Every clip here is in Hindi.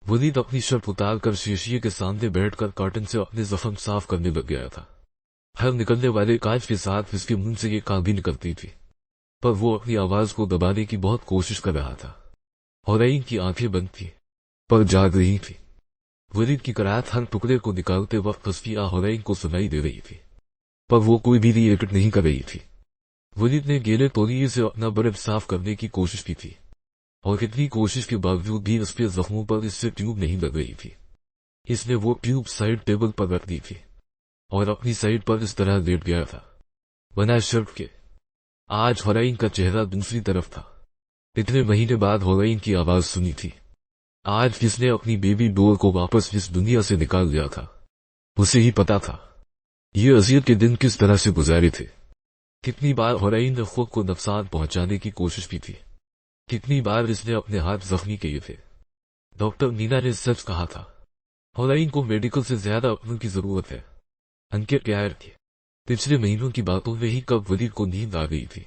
वलीद अपनी शर्ट उतार कर शीशे के सामने बैठकर कर्टन से अपने जख्म साफ करने लग गया था। हर निकलने वाले कांच के साथ उसके मुंह से ये काम भी निकलती थी, पर वो अपनी आवाज को दबाने की बहुत कोशिश कर रहा था। हुरैन की आंखें बंद थी, पर जाग रही थी। वलीद की कराहत हर टुकड़े को निकालते वक्त तस्फिया हुरैन को सुनाई दे रही थी, पर वो कोई भी रिएक्ट नहीं कर रही थी। वलीद ने गीले तौलिए से अपना बर्फ साफ करने की कोशिश की थी, और कितनी कोशिश के बावजूद भी उसके जख्मों पर इससे ट्यूब नहीं लग रही थी। इसने वो ट्यूब साइड टेबल पर रख दी थी और अपनी साइड पर इस तरह लेट गया था, बना शर्ट के। आज हुरैन का चेहरा दूसरी तरफ था। इतने महीने बाद हुरैन की आवाज सुनी थी। आज किसने अपनी बेबी डॉल को वापस इस दुनिया से निकाल दिया था, उसे ही पता था। ये अजियत के दिन किस तरह से गुजारे थे। कितनी बार हुरैन ने खुद को नुकसान पहुंचाने की कोशिश की थी, कितनी बार इसने अपने हाथ जख्मी किए थे। डॉक्टर मीना ने सच कहा था, हुरैन को मेडिकल से ज्यादा अपनों की जरूरत है। अंकित गैर थे। पिछले महीनों की बातों में ही कब वलीद को नींद आ गई थी,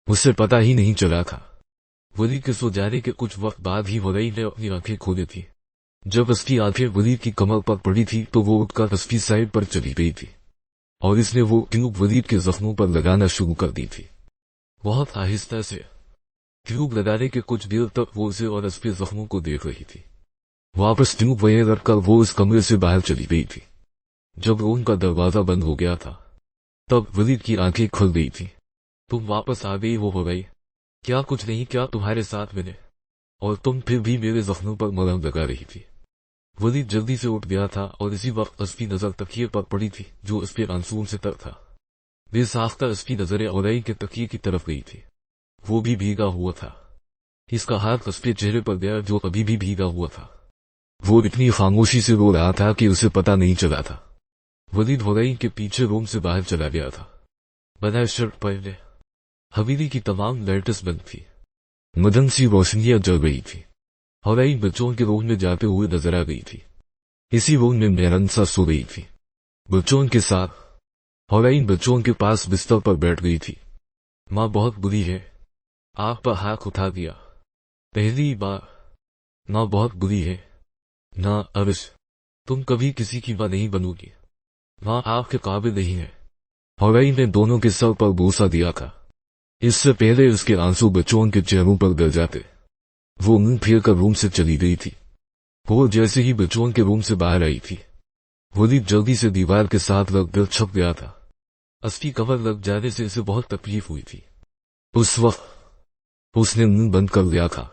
मुझसे पता ही नहीं चला था। वलीद के सो जाने के कुछ वक्त बाद ही हुरैन ने अपनी आंखें खोली थी। जब उसकी आंखें वलीद की कमर पर पड़ी थी तो वो उठकर उसकी साइड पर चली गई थी, और इसने वो ट्यूब वलीद के जख्मों पर लगाना शुरू कर दी थी। बहुत आहिस्ता से ट्यूब लगाने के कुछ देर तक वो उसे और उसके जख्मों को देख रही थी। वापस ट्यूब वहीं रखकर वो उस कमरे से बाहर चली गई थी। जब रूम का दरवाजा बंद हो गया था तब वलीद की आंखें खुल गई थी। तुम वापस आ गई हो गई। क्या कुछ नहीं क्या तुम्हारे साथ मैंने, और तुम फिर भी मेरे जख्मों पर मलहम लगा रही थी। वलीद जल्दी से उठ गया था और इसी वक्त उसकी नजर तकिए पर पड़ी थी जो उसके मानसून से तर था। बेसाख्ता उसकी नजरें हुरैन के तकिए की तरफ गई थी। वो भी भीगा हुआ था। इसका हाथ उसके चेहरे पर गया जो अभी भी भीगा हुआ था। वो इतनी खामोशी से रो रहा था कि उसे पता नहीं चला था। वलीद हुरैन के पीछे रूम से बाहर चला गया था। बना शर्ट पहने हवेली की तमाम लाइट्स बंद थी। मदन सी रोशनियां जल रही थी। हुरैन बच्चों के रूम में जाते हुए नजर आ गई थी। इसी रूम में मेहरनसा सो गई थी बच्चों के साथ। हुरैन बच्चों के पास बिस्तर पर बैठ गई थी। माँ बहुत बुरी है। आंख पर हाथ उठा दिया। पहली बार। माँ बहुत बुरी है ना अविश, तुम कभी किसी की माँ नहीं बनोगी। माँ आपके काबिल नहीं है। हुरैन ने दोनों के सर पर बूसा दिया था। इससे पहले उसके आंसू बच्चों के चेहरों पर गिर जाते। वो मुंह फेर कर रूम से चली गई थी। वो जैसे ही बच्चों के रूम से बाहर आई थी, वलीद जल्दी से दीवार के साथ लगकर छप गया था। उसकी कमर लग जाने से इसे बहुत तकलीफ हुई थी। उस वक्त उसने मुंह बंद कर लिया था।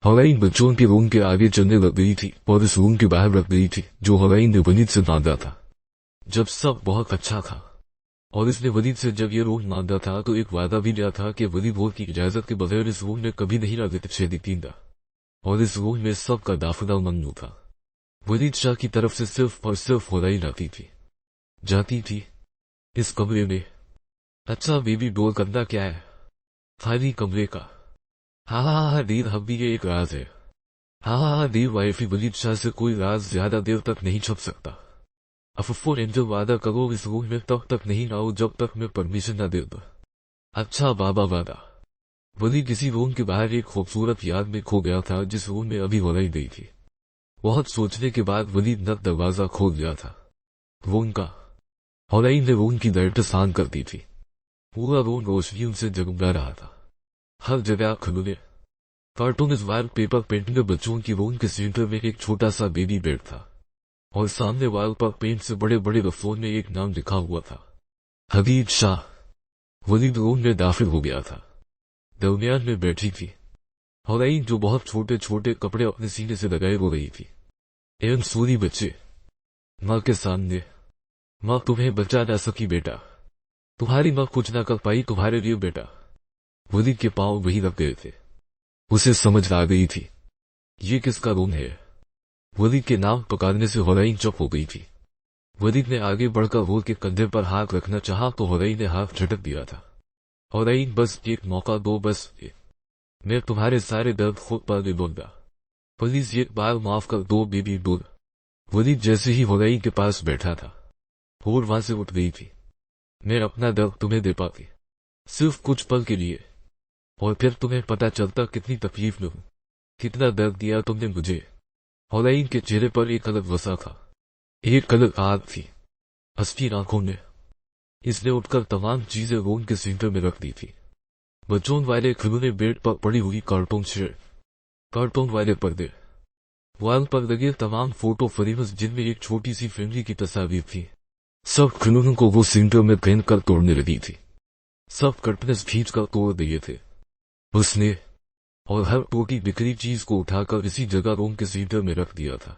हुरैन बच्चों के रूम के आगे चलने लग गई थी और इस रूम के बाहर रख गई थी जो हुरैन ने वलीद से मांगा था। जब सब बहुत अच्छा था और इसने वलीद से जब ये रूम मांगा था तो एक वादा भी लिया था कि वलीद वो की इजाजत के बगैर इस रूम में कभी नहीं रह और इस रूम में सबका दाखिला ममनू था। वलीद शाह की तरफ से सिर्फ और सिर्फ हुरैन आती थी, जाती थी इस कमरे में। अच्छा बेबी डोल करना क्या है, खाली कमरे का। हाँ दीद हब्बी ये एक राज है। हाँ दीद वाइफी वलीद शाह से कोई राज ज्यादा देर तक नहीं छुप सकता। अफुफो एंजल वादा करो इस रूम में तब तक नहीं आओ जब तक मैं परमिशन न दे दूं। अच्छा बाबा वादा। वलीद किसी रूम के बाहर एक खूबसूरत याद में खो गया था जिस रूम में अभी हुरैन गई थी। बहुत सोचने के बाद वलीद ने दरवाजा खोल दिया था। रूम का। हुरैन ने रूम की लाइट ऑन कर दी थी। पूरा रूम रोशनियों से जगमगा रहा था। हर जगह खिलौने, कार्टून, वायर पेपर पेंटिंग। बच्चों की रूम के सेंटर में एक छोटा सा बेबी बेड था और सामने वाल पर पेंट से बड़े बड़े लफ्जों में एक नाम लिखा हुआ था, हबीब शाह। वलीद रूम में दाखिल हो गया था। दरमियान में बैठी थी हुरैन जो बहुत छोटे छोटे कपड़े अपने सीने से लगाए हो रही थी। एवं सूरी बच्चे माँ के सामने। माँ तुम्हें बचा ना सकी बेटा, तुम्हारी माँ कुछ ना कर पाई तुम्हारे लिए बेटा। वलीद के पांव वही रख गए थे। उसे समझ आ गई थी ये किसका रूम है। वलीद के नाम पुकारने से हुरैन चुप हो गई थी। वलीद ने आगे बढ़कर वो के कंधे पर हाथ रखना चाहा तो हुरैन ने हाथ झटक दिया था। हुरैन बस एक मौका दो, बस एक। मैं तुम्हारे सारे दर्द खुद पर ले लूंगा, प्लीज एक बार माफ कर दो बेबी डोल। वलीद जैसे ही हुरैन के पास बैठा था और वहां से उठ गई थी। मैं अपना दर्द तुम्हें दे पाती सिर्फ कुछ पल के लिए, और फिर तुम्हें पता चलता कितनी तकलीफ में हूं, कितना दर्द दिया तुमने मुझे। हौलैन के चेहरे पर एक अलग वसा था, एक अलग आग थी हंसती आंखों में। इसने उठकर तमाम चीजें रूम के सेंटर में रख दी थी। बच्चों वाले खिलौने बेड पर पड़ी हुई कार्टून शेयर, कार्टून वाले पर्दे, वॉल पर लगे तमाम फोटो फ्रेम्स जिनमें एक छोटी सी फैमिली की तस्वीर थी। सब खिलौनों को वो सेंटर में फेंक कर तोड़ने लगी थी। सब कर्टन्स खींच कर तोड़ दिए थे उसने, और हर टूटी बिखरी चीज को उठाकर इसी जगह रूम के सेंटर में रख दिया था।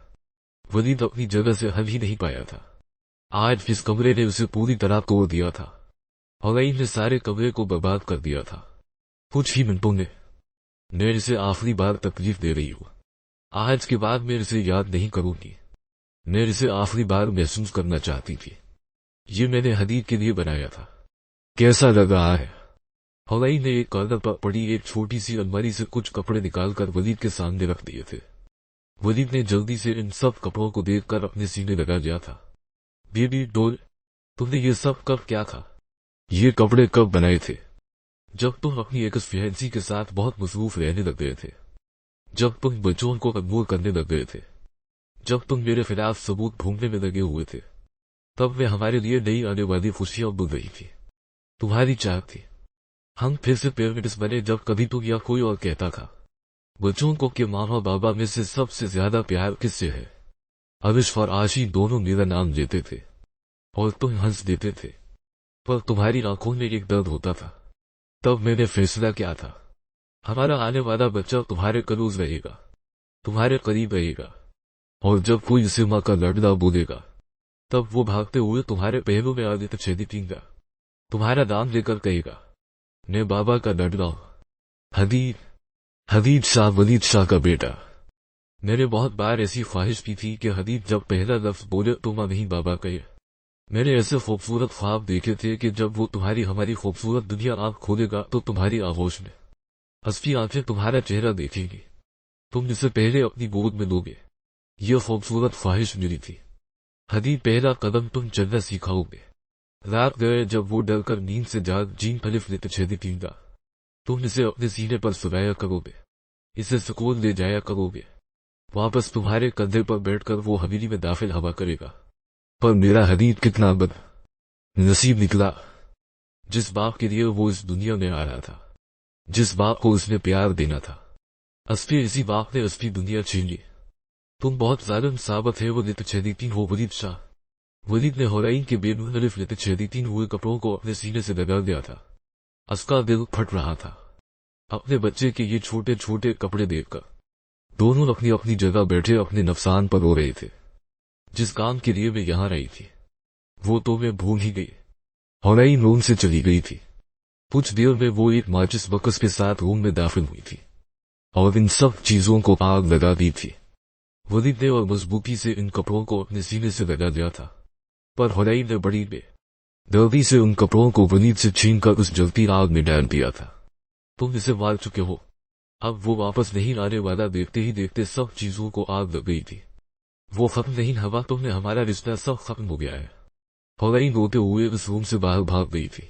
वलीद अपनी जगह से हल ही नहीं पाया था। आज इस कमरे ने उसे पूरी तरह तोड़ दिया था। हौलैन ने सारे कमरे को बर्बाद कर दिया था। कुछ ही मिनटों में मैं इसे आखिरी बार तकलीफ दे रही हूँ। आज के बाद मैं इसे याद नहीं करूंगी। मैं इसे आखिरी बार महसूस करना चाहती थी। ये मैंने हदीद के लिए बनाया था। कैसा लग रहा है? हौलैन ने एक कॉर्नर पर पड़ी एक छोटी सी अलमारी से कुछ कपड़े निकालकर वलीद के सामने रख दिए थे। वलीद ने जल्दी से इन सब कपड़ों को देखकर अपने सीने लगा दिया था। बेबी डॉल, तुमने ये सब कब क्या था? ये कपड़े कब बनाए थे? जब तुम अपनी एक फियांसी के साथ बहुत मसरूफ रहने लग गए थे, जब तुम बच्चों को इग्नोर करने लग गए थे, जब तुम मेरे खिलाफ सबूत ढूंढने में लगे हुए थे, तब मैं हमारे लिए नई आने वाली खुशियां बुन रही थी। तुम्हारी चाह थी हम फिर से पेरेंट्स बने जब कभी तुम या कोई और कहता था बच्चों को कि मामा बाबा में से सबसे ज्यादा प्यार किससे है। अविश और आशी दोनों मेरा नाम लेते थे और तुम हंस देते थे, पर तुम्हारी आंखों में एक दर्द होता था। तब मैंने फैसला किया था हमारा आने वाला बच्चा तुम्हारे क्लोज रहेगा, तुम्हारे करीब रहेगा, और जब कोई इसे माँ का लड़ना बोलेगा तब वो भागते हुए तुम्हारे पैरों में आदित्य छेदी पींगा, तुम्हारा नाम लेकर कहेगा मैं बाबा का लड़ना हूं, हदीद, हदीद शाह, वलीद शाह का बेटा। मैंने बहुत बार ऐसी ख्वाहिश की थी कि हदीद जब पहला लफ्ज बोले तो माँ नहीं बाबा कहे। मैंने ऐसे खूबसूरत ख्वाब देखे थे कि जब वो तुम्हारी हमारी खूबसूरत दुनिया आंख खोलेगा तो तुम्हारी आगोश में हंसती आंखें तुम्हारा चेहरा देखेंगी, तुम जिसे पहले अपनी गोद में लोगे। यह खूबसूरत ख्वाहिश मेरी थी। हदीद, पहला कदम तुम चलना सिखाओगे। रात गए जब वो डरकर नींद से जाग जीन खलिफ लेते छेदी पींगा, तुम इसे अपने सीने पर सुलाया करोगे, इसे सुकून ले जाया करोगे। वापस तुम्हारे कंधे पर बैठकर वो हवेली में दाखिल हवा करेगा। पर मेरा हदीद कितना बद नसीब निकला, जिस बाप के लिए वो इस दुनिया में आ रहा था, जिस बाप को उसने प्यार देना था, असली इसी बाप ने असली दुनिया छीन ली। तुम बहुत जालिम साबित है वलीद छेदीतीन हो वलीद शाह। वलीद ने हौलैन के बेमुखलिफ लेते छेदीतीन हुए कपड़ों को अपने सीने से लगा दिया था। उसका दिल फट रहा था अपने बच्चे के ये छोटे छोटे कपड़े देखकर। दोनों अपनी अपनी जगह बैठे अपने नफसान पर रो रहे थे। जिस काम के लिए मैं यहां रही थी वो तो मैं भूल ही गई। हौलैन रूम से चली गई थी। कुछ देर में वो एक माचिस बकस के साथ रूम में दाखिल हुई थी और इन सब चीजों को आग लगा दी थी। वलीद ने और मजबूती से इन कपड़ों को अपने सीने से लगा दिया था, पर हौलैन ने बड़ी बेदर्दी से उन कपड़ों को वलीद से छीनकर उस जलती आग में डाल दिया था। तुम इसे मार चुके हो, अब वो वापस नहीं आने वाला। देखते ही देखते सब चीजों को आग लग गई थी। वो खत्म नहीं हुआ, तुमने हमारा रिश्ता सब खत्म हो गया है। हौलैन रोते हुए उस रूम से बाहर भाग गई थी।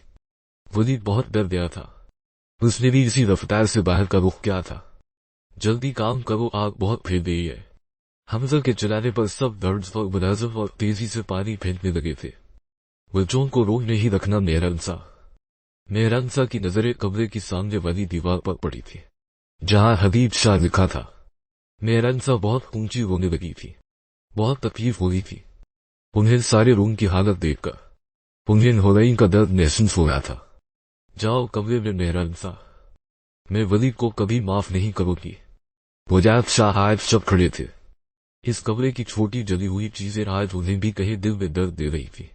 वलीद बहुत डर गया था। उसने भी इसी रफ्तार से बाहर का रुख किया था। जल्दी काम करो, आग बहुत फैल गई है। हमजा के चलाने पर सब दर्द और मुलाजिम और तेजी से पानी फेंकने लगे थे। बच्चों को रोक नहीं रखना। मेहरानसा की नजरें कमरे की सामने वाली दीवार पर पड़ी थी जहां हदीद शाह लिखा था। मेहरानसा बहुत ऊंची रोने लगी थी। बहुत तकलीफ हो रही थी उन्हें सारे रूम की हालत देखकर। उन्हें हौलैन का दर्द महसूस हो रहा था। जाओ कमरे में मेहरानसा, मैं वलीद को कभी माफ नहीं करूंगी। वजात शाह आज सब खड़े थे। इस कमरे की छोटी जली हुई चीजें आज उन्हें भी कहीं दिल में दर्द दे रही थी।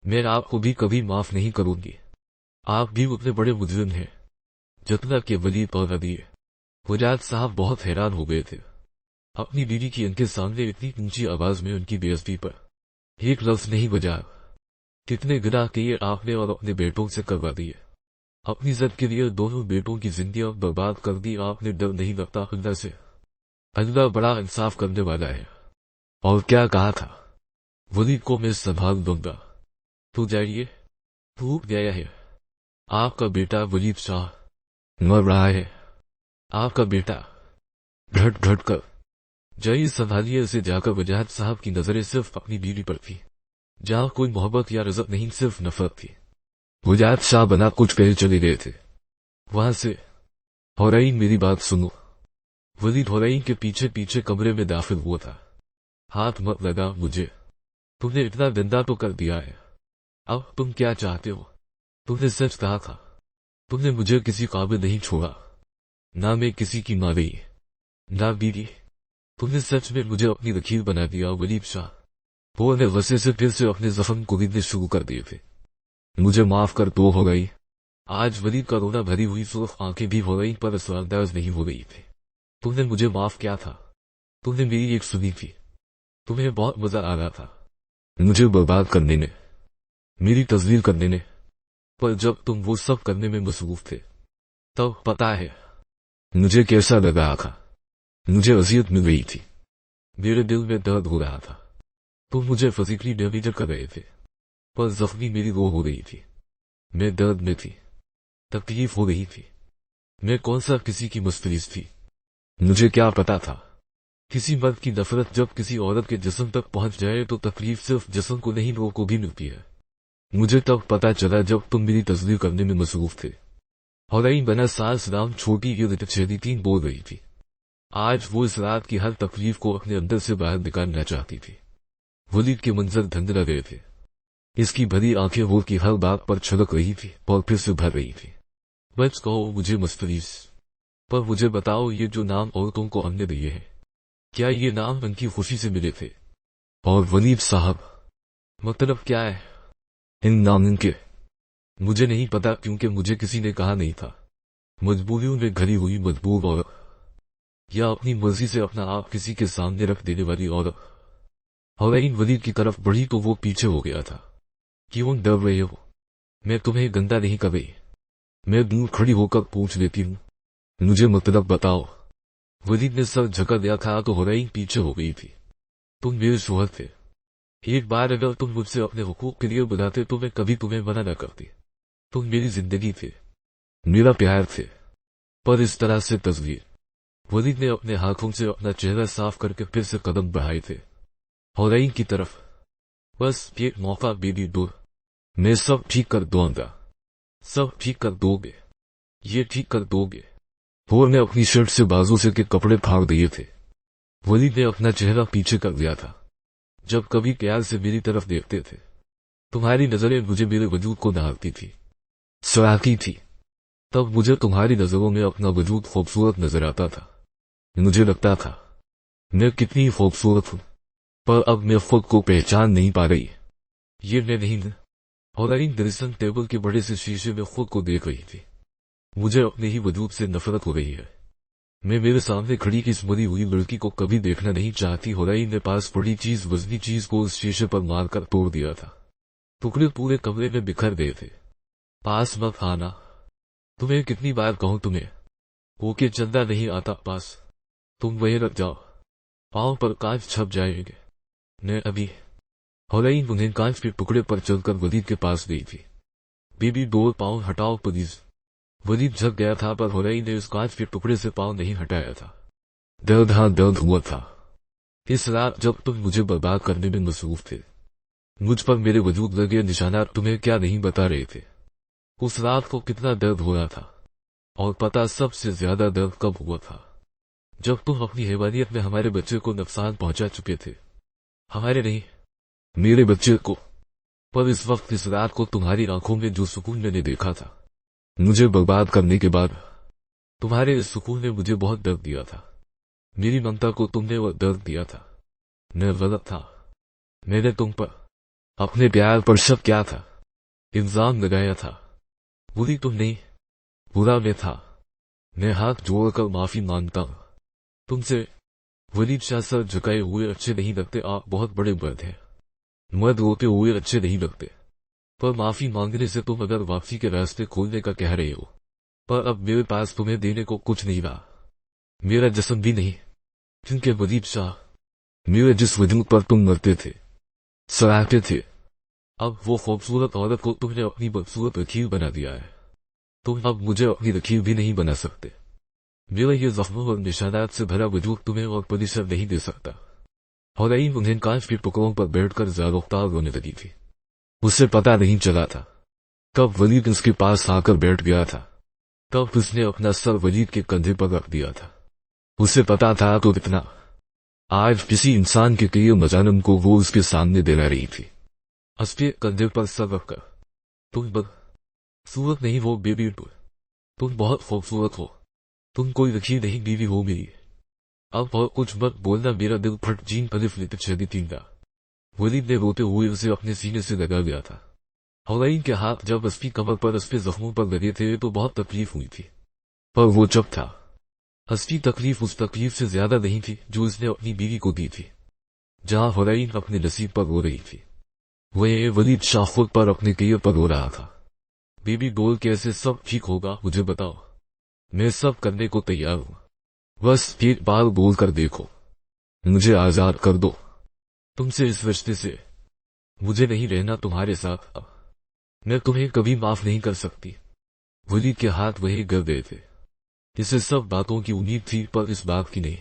मैं आपको भी कभी माफ नहीं करूंगी। आप भी उतने बड़े मुजरिम हैं जितना कि वलीद और हदीद। वजात साहब बहुत हैरान हो गए थे अपनी बीवी की उनके सामने इतनी ऊंची आवाज में उनकी बेइज्जती पर। एक लफ्ज नहीं बजा। कितने गुनाह किए आपने और अपने बेटों से करवा दिए। अपनी इज्जत के लिए दोनों बेटों की जिंदगियां बर्बाद कर दी आपने। डर नहीं लगता अल्लाह से? अल्लाह बड़ा इंसाफ करने वाला है। और क्या कहा था? वलीद को मैं संभाल दूंगा। तू जाइए, तू गया है। आपका बेटा वलीद शाह मर रहा है। आपका बेटा घट घट कर जाइए संभालिए उसे जाकर। वजाहत साहब की नजरें सिर्फ अपनी बीवी पर थी, जहां कोई मोहब्बत या रज़ा नहीं, सिर्फ नफरत थी। वजाहत साहब बना कुछ कहे चले गए थे वहां से। हुरैन मेरी बात सुनो। वलीद हुरैन के पीछे पीछे कमरे में दाखिल हुआ था। हाथ मत लगा मुझे, तुमने इतना गंदा तो कर दिया है। अब तुम क्या चाहते हो? तुमने सच कहा था, तुमने मुझे किसी काबिल नहीं छोड़ा, ना मैं किसी की मां रही, ना बीवी। तुमने सच में मुझे अपनी वकील बना दिया वलीद शाह। वो ने वसे से फिर से अपने जख्म कुरीदने शुरू कर दिए थे। मुझे माफ कर दो हो गई। आज वलीद का रोना भरी हुई सुर्ख आंखें भी हो गई, पर असरअंदाज नहीं हो गई थी। तुमने मुझे माफ किया था, तुमने मेरी एक सुनी थी, तुम्हें बहुत मजा आ रहा था मुझे बर्बाद करने में, मेरी तस्वीर करने में। पर जब तुम वो सब करने में मसरूफ थे, तब पता है मुझे कैसा लगा था। मुझे अजियत मिल रही थी, मेरे दिल में दर्द हो रहा था। तुम मुझे फिजिकली डैमेज कर रहे थे, पर जख्मी मेरी रूह हो रही थी। मैं दर्द में थी, तकलीफ हो रही थी। मैं कौन सा किसी की मुस्तरीज थी? मुझे क्या पता था किसी मर्द की नफरत जब किसी औरत के जिस्म तक पहुंच जाए तो तकलीफ सिर्फ जिस्म को नहीं, रूह को भी मिलती है। मुझे तब पता चला जब तुम मेरी तस्वीर करने में मसरूफ थे। हुरैन बना सास राम छोटी ईद बोल रही थी। आज वो इस रात की हर तकलीफ को अपने अंदर से बाहर निकालना चाहती थी। वलीद के मंजर धंधला गए थे। इसकी भरी आंखें वो की हर बात पर छलक रही थी और फिर से भर रही थी। बस कहो मुझे मुस्तरीस, पर मुझे बताओ ये जो नाम औरतों को हमने दिए हैं, क्या ये नाम उनकी खुशी से मिले थे? और वलीद साहब, मतलब क्या है इन नामों के? मुझे नहीं पता, क्योंकि मुझे किसी ने कहा नहीं था। मजबूरियों में घरी हुई मजबूर औरत, या अपनी मर्जी से अपना आप किसी के सामने रख देने वाली औरत। हुरैन वलीद की तरफ बढ़ी तो वो पीछे हो गया था। क्यों डर रहे हो? मैं तुम्हें गंदा नहीं कर रही। मैं दूर खड़ी होकर पूछ लेती हूँ, मुझे मतलब बताओ। वलीद ने सर झका दिया था तो हुरैन पीछे हो गई थी। तुम मेरे शोहर थे। एक बार अगर तुम मुझसे अपने हुकूक के लिए बुलाते तो मैं कभी तुम्हें मना न करती। तुम मेरी जिंदगी थे, मेरा प्यार थे। पर इस तरह से तस्वीर। वलीद ने अपने हाथों से अपना चेहरा साफ करके फिर से कदम बढ़ाए थे हुरैन की तरफ। बस ये मौका बेबी दो, मैं सब ठीक कर दूंगा। सब ठीक कर दोगे? ये ठीक कर दोगे? होर ने अपनी शर्ट से बाजू से के कपड़े फाड़ दिए थे। वलीद ने अपना चेहरा पीछे कर दिया था। जब कभी प्यार से मेरी तरफ देखते थे, तुम्हारी नजरें मुझे मेरे वजूद को निहारती थी, सराहती थी। तब मुझे तुम्हारी नजरों में अपना वजूद खूबसूरत नजर आता था। मुझे लगता था मैं कितनी खूबसूरत हूं, पर अब मैं खुद को पहचान नहीं पा रही। ये मैं नहीं हूं। हुरैन ड्रेसिंग टेबल के बड़े से शीशे में खुद को देख रही थी। मुझे अपने ही वजूद से नफरत हो रही है। मैं मेरे सामने खड़ी इस मरी हुई लड़की को कभी देखना नहीं चाहती। हुरैन ने पास पड़ी चीज, वजनी चीज को उस शीशे पर मारकर तोड़ दिया था। टुकड़े पूरे कमरे में बिखर गए थे। पास मत आना। तुम्हें कितनी बार कहूं तुम्हें? ओके चंदा नहीं आता पास। तुम वहीं रख जाओ, पांव पर कांच छप जाएंगे। मैं अभी। हुरैन उन्हें कांच के टुकड़े पर चलकर वलीद के पास गई थी। बीबी दो पांव हटाओ प्लीज। वलीद झक गया था, पर हुरैन ने उस कांच के टुकड़े से पांव नहीं हटाया था। दर्द हाँ दर्द हुआ था। इस रात जब तुम मुझे बर्बाद करने में मसरूफ थे, मुझ पर मेरे वजूद लगे निशाना तुम्हें क्या नहीं बता रहे थे। उस रात को कितना दर्द हो रहा था, और पता सबसे ज्यादा दर्द कब हुआ था? जब तुम अपनी हैवानियत में हमारे बच्चे को नुकसान पहुंचा चुके थे। हमारे नहीं, मेरे बच्चे को। पर इस वक्त, इस रात को तुम्हारी आंखों में जो सुकून मैंने देखा था मुझे बर्बाद करने के बाद, तुम्हारे इस सुकून ने मुझे बहुत दर्द दिया था। मेरी ममता को तुमने वह दर्द दिया था। मैं गलत था। मैंने तुम पर, अपने प्यार पर शक किया था, इल्जाम लगाया था। बुरी तुम नहीं, बुरा मैं था। मैं हाथ जोड़कर माफी मांगता हूं तुमसे। वलीद शाह सर झुकाए हुए अच्छे नहीं लगते। आप बहुत बड़े मर्द हैं। मर्द रोते हुए अच्छे नहीं लगते। पर माफी मांगने से तुम अगर वापसी के रास्ते खोलने का कह रहे हो, पर अब मेरे पास तुम्हें देने को कुछ नहीं रहा। मेरा जिस्म भी नहीं, क्योंकि वलीद शाह, मेरे जिस वजूद पर तुम मरते थे, सराहते थे, अब वो खूबसूरत औरत को तुमने अपनी बदसूरत वकील बना दिया है। तुम अब मुझे अपनी वकील भी नहीं बना सकते। मेरा ये जख्मों और निशानात से भरा वजूद तुम्हें और परिसर नहीं दे सकता। हौलैन उन्हें कांच के टुकड़ों पर बैठकर ज़ारोख्तार रोने लगी थी। उसे पता नहीं चला था कब वलीद उसके पास आकर बैठ गया था। तब उसने अपना सर वलीद के कंधे पर रख दिया था। उसे पता था तो इतना, आज किसी इंसान के कई मजानम को वो उसके सामने दिला रही थी। उसके कंधे पर सर रखकर, तुम सूरत नहीं वो बेबी, तुम बहुत खूबसूरत हो, तुम कोई रखी नहीं बीवी हो मेरी। अब और कुछ मत बोलना, मेरा दिल फट जीन पलिफ लेते चली तीनदा। वलीद ने रोते हुए उसे अपने सीने से लगा गया था। हौलैन के हाथ जब उसकी कमर पर उसके जख्मों पर लगे थे तो बहुत तकलीफ हुई थी, पर वो चुप था। असली तकलीफ उस तकलीफ से ज्यादा नहीं थी जो उसने अपनी बीवी को दी थी। जहां हौलैन अपने नसीब पर रो रही थी, वह वलीद शाह खुद पर अपने कैर पर रो रहा था। बीबी बोल कैसे सब ठीक होगा, मुझे बताओ, मैं सब करने को तैयार हूं, बस एक बार बोल कर देखो, मुझे आजाद कर दो तुमसे, इस रिश्ते से। मुझे नहीं रहना तुम्हारे साथ अब, मैं तुम्हें कभी माफ नहीं कर सकती। वलीद के हाथ वही गिर गए थे। इसे सब बातों की उम्मीद थी पर इस बात की नहीं।